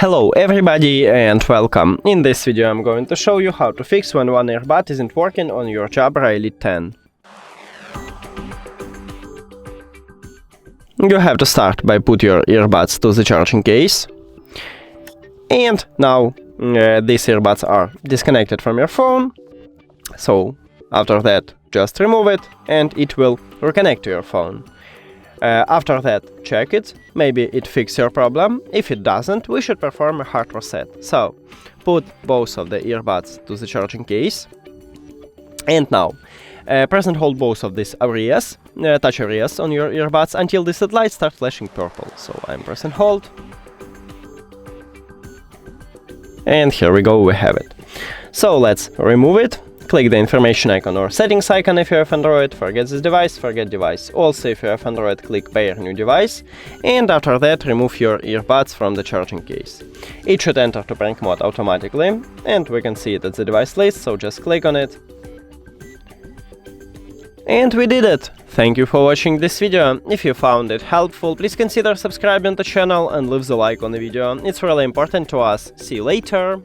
Hello everybody and welcome. In this video I'm going to show you how to fix when one earbud isn't working on your Jabra Elite 10. You have to start by put your earbuds to the charging case. And now these earbuds are disconnected from your phone. So after that just remove it and it will reconnect to your phone. After that, check it, maybe it fixes your problem. If it doesn't, we should perform a hard reset. So, put both of the earbuds to the charging case. And now, press and hold both of these areas, touch areas on your earbuds until the lights start flashing purple. So, I'm press and hold. And here we go, we have it. So, let's remove it. Click the information icon or settings icon if you have Android, forget this device, forget device. Also, if you have Android, click pair new device, and after that remove your earbuds from the charging case. It should enter to prank mode automatically, and we can see it at the device list, so just click on it. And we did it! Thank you for watching this video. If you found it helpful, please consider subscribing to the channel and leave the like on the video, it's really important to us. See you later!